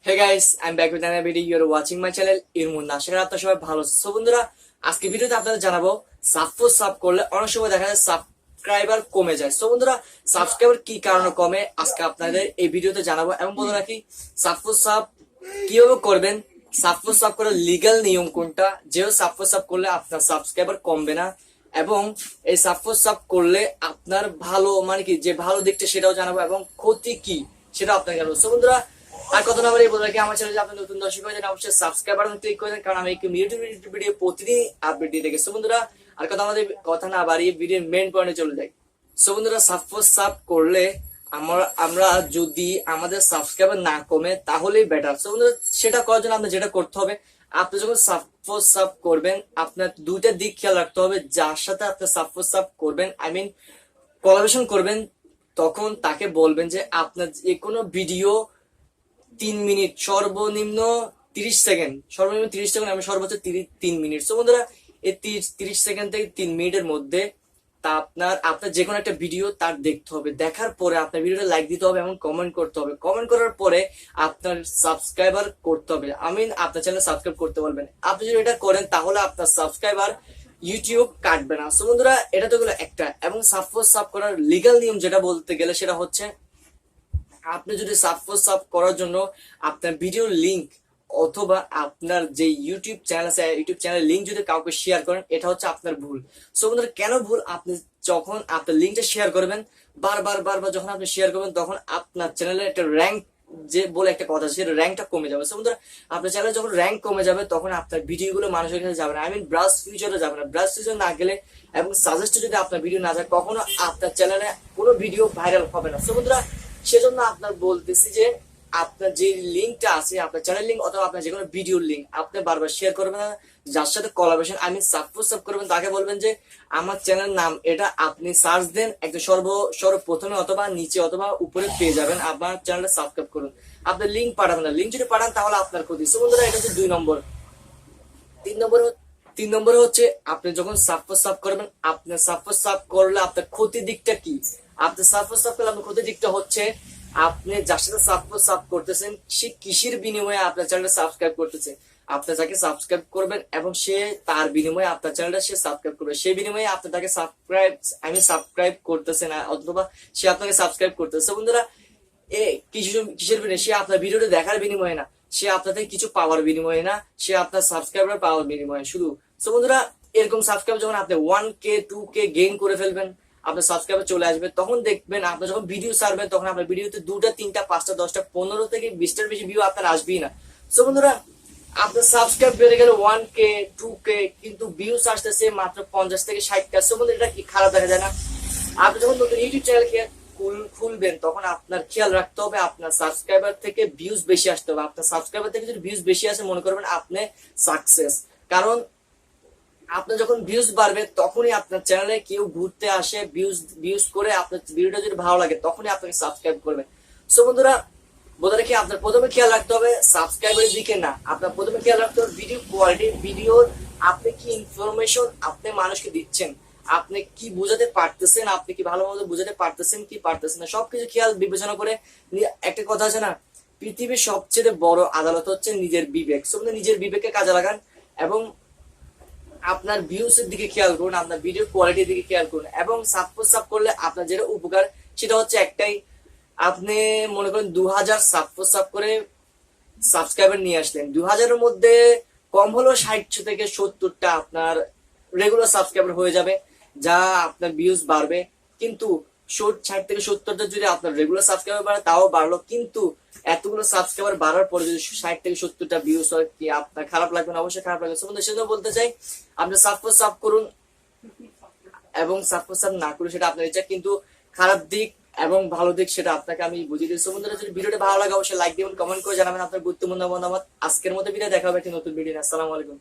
Hey guys, I'm back with another video. You're watching my channel Munna. আশা করি আপনারা সবাই ভালো আছেন। সো বন্ধুরা, আজকে ভিডিওতে আপনাদের জানাবো সাব4সাব করলে অনেক সময় দেখা যায় সাবস্ক্রাইবার কমে যায়। সো বন্ধুরা, সাবস্ক্রাইবার কি কারণে কমে আজকে আপনাদের এই ভিডিওতে জানাবো। এবং বলে রাখি সাব4সাব কিভাবে করবেন, সাব4সাব করার লিগ্যাল নিয়ম কোনটা, যেও সাব4সাব করলে আপনার সাবস্ক্রাইবার কমবে না। এবং এই সাব4সাব করলে আপনার ভালো মানে কি যে ভালো দিকটা সেটাও জানাবো এবং ক্ষতি কি সেটা আপনাকে জানাবো। সো বন্ধুরা, আর কত না বলে বলে রাখি আমার চ্যানেলে আপনি নতুন দর্শক হয়ে যান, অবশ্যই সাবস্ক্রাইব বাটন ক্লিক করে দেন, কারণ আমি ইউটিউব ভিডিও প্রতিদিন আপডেট দিয়ে থাকি। সো বন্ধুরা, আর কথা না বাড়িয়ে ভিডিওর মেইন পয়েন্টে চলে যাই। সো বন্ধুরা, সাব4সাব করলে আমরা যদি আমাদের সাবস্ক্রাইবার না কমে তাহলেই বেটার। সো বন্ধুরা, সেটা করার জন্য আপনার যেটা করতে হবে, আপনি যখন সাব4সাব করবেন আপনার দুইটা দিক খেয়াল রাখতে হবে। যার সাথে আপনি সাব4সাব করবেন, কোলাবোরেশন করবেন, তখন তাকে বলবেন যে আপনার যে কোনো ভিডিও 3 মিনিট সর্বনিম্ন 30 সেকেন্ড, আমি সর্বোচ্চ 3 মিনিট। সো বন্ধুরা, এই 30 সেকেন্ড থেকে 3 মিনিটের মধ্যে তা আপনার যে কোনো একটা ভিডিও তার দেখতে হবে। দেখার পরে আপনার ভিডিওটা লাইক দিতে হবে এবং কমেন্ট করতে হবে। কমেন্ট করার পরে আপনার সাবস্ক্রাইবার করতে হবে, আপনার চ্যানেল সাবস্ক্রাইব করতে বলবেন। আপনি যদি এটা করেন তাহলে আপনার সাবস্ক্রাইবার ইউটিউব কাটবে না। সো বন্ধুরা, এটা তো গেলো একটা। এবং সাব4সাব করার লিগ্যাল নিয়ম যেটা বলতে গেলে সেটা হচ্ছে, আপনি যদি সাব4সাব করার জন্য আপনার ভিডিওর লিংক অথবা আপনার যে ইউটিউব চ্যানেল আছে ইউটিউব চ্যানেলের লিংক যদি কাউকে শেয়ার করেন, এটা হচ্ছে আপনার ভুল। সো বন্ধুরা, কেন ভুল? আপনি যখন আপনার লিংকটা শেয়ার করবেন, বারবার যখন আপনি শেয়ার করবেন, তখন আপনার চ্যানেলের একটা র্যাঙ্ক যে বলে একটা কথা, সেটা র্যাঙ্কটা কমে যাবে। সো বন্ধুরা, আপনার চ্যানেলে যখন র্যাঙ্ক কমে যাবে তখন আপনার ভিডিওগুলো মানুষের কাছে যাবে না। ব্রাউজ ফিউচারে যাবে না। ব্রাউজ ফিউচার না গেলে এবং সাজেস্টে যদি আপনার ভিডিও না যায়, কখনো আপনার চ্যানেলে কোনো ভিডিও ভাইরাল হবে না। সো বন্ধুরা, সেজন্য আপনার বলতেছি যে আপনার যে লিঙ্কটা আছে, আপনার চ্যানেল লিঙ্ক অথবা আপনার যে কোনো ভিডিওর লিঙ্ক আপনি বারবার শেয়ার করবেন না। যার সাথে কোলাবোরেশন সাব4সাব করবেন তাকে বলবেন যে আমার চ্যানেল নাম এটা, আপনি সার্চ দেন একদম সর্বপ্রথমে অথবা নিচে অথবা উপরে পেয়ে যাবেন, আপনার চ্যানেলটা সাবস্ক্রাইব করুন। আপনার লিঙ্ক পাঠাবেন না। লিঙ্ক যদি পাঠান তাহলে আপনার ক্ষতি। সো বন্ধুরা, এটা হচ্ছে 2 নম্বর। 3 নম্বরে হচ্ছে, আপনি যখন সাব4সাব করবেন, আপনার সাব4সাব করলে আপনার ক্ষতির দিকটা কি? আপনি সাব4সাব করলে আপনার ক্ষতির দিকটা হচ্ছে, আপনি যার সাথে সাব4সাব করতেছেন সে কিসের বিনিময়ে আপনার চ্যানেলটা সাবস্ক্রাইব করতেছে। আপনি যাকে সাবস্ক্রাইব করবেন এবং সে তার বিনিময়ে আপনার চ্যানেলটা সে সাবস্ক্রাইব করবে, সেই বিনিময়ে আপনি তাকে সাবস্ক্রাইব করতেছে না, অথবা সে আপনাকে সাবস্ক্রাইব করতেছে। বন্ধুরা, কিসের বিনিময়ে? সে আপনার ভিডিওটা দেখার বিনিময়ে না, সে আপনাদের কিছু পাওয়ার বিনিময়ে না, সে আপনার সাবস্ক্রাইবার পাওয়ার বিনিময়ে শুধু। সো বন্ধুরা, এরকম সাবস্ক্রাইব যখন আপনি 1K 2K গেইন করে ফেলবেন, আপনার সাবস্ক্রাইবার চলে আসবে, তখন দেখবেন আপনি যখন ভিডিও ছাড়বেন তখন আপনার ভিডিওতে 2টা 3টা 5টা 10টা 15 থেকে 20টার বেশি ভিউ আপনার আসবেই না। সো বন্ধুরা, আপনার সাবস্ক্রাইব বেড়ে গেল 1K 2K, কিন্তু ভিউস আসতেছে মাত্র 50 থেকে 60টা। সো বন্ধুরা, এটা কি খারাপ দেখা যায় না? আপনি যখন নতুন ইউটিউব চ্যানেল খুলবেন তখন আপনার খেয়াল রাখতে হবে আপনার সাবস্ক্রাইবার থেকে ভিউজ বেশি আসতে হবে। আপনার সাবস্ক্রাইবার থেকে যদি ভিউজ বেশি আসে, মনে করবেন আপনি সাকসেস। কারণ আপনার যখন ভিউজ বাড়বে তখনই আপনার চ্যানেলে কেউ ঘুরতে আসে, ভিউজ করে আপনার ভিডিওটা যদি ভালো লাগে তখনই আপনাকে সাবস্ক্রাইব করবে। সো বন্ধুরা, বলে রাখি আপনার প্রথমে খেয়াল রাখতে হবে সাবস্ক্রাইবারের দিকে না, আপনার প্রথমে খেয়াল রাখতে হবে ভিডিও কোয়ালিটি, ভিডিওর আপনি কি ইনফরমেশন আপনি মানুষকে দিচ্ছেন, আপনি কি বোঝাতে পারতেছেন, আপনি কি ভালো মতো বোঝাতে পারতেছেন কি পারতেছেন না, সবকিছু খেয়াল বিবেচনা করে। একটা কথা আছে না, পৃথিবীর সবচেয়ে বড় আদালত হচ্ছে নিজের বিবেক। সো নিজের বিবেককে কাজে লাগান এবং আপনার ভিউস এর দিকে খেয়াল করুন, আপনার ভিডিও কোয়ালিটির দিকে খেয়াল করুন। এবং সাব4সাব করলে আপনার যেটা উপকার সেটা হচ্ছে একটাই, আপনি মনে করেন 2000 সাব4সাব করে সাবস্ক্রাইবার নিয়ে আসলেন, 2000-এর মধ্যে কম হলেও 60 থেকে 70টা আপনার রেগুলার সাবস্ক্রাইবার হয়ে যাবে, যা আপনার ভিউজ বাড়বে। কিন্তু 60 থেকে 70টা যদি আপনার রেগুলার সাবস্ক্রাইবার বাড়ে তাও বাড়লো, কিন্তু এতগুলো সাবস্ক্রাইবার বাড়ার পরে যদি 60 থেকে 70টা ভিউজ হয়, কি আপনার খারাপ লাগবে না? অবশ্যই খারাপ লাগবে। সেজন্য বলতে চাই, আপনি সাব4সাব করুন এবং সাব4সাব না করুন সেটা আপনার ইচ্ছা, কিন্তু খারাপ দিক এবং ভালো দিক সেটা আপনাকে আমি বুঝিয়ে দিচ্ছি। বন্ধুরা, যদি ভিডিওটা ভালো লাগে অবশ্যই লাইক দিবেন, কমেন্ট করে জানাবেন আপনার গুরুত্বপূর্ণ মতামত। আজকের মতো বিদায়, দেখা হবে একটি নতুন ভিডিও। আসসালামু আলাইকুম।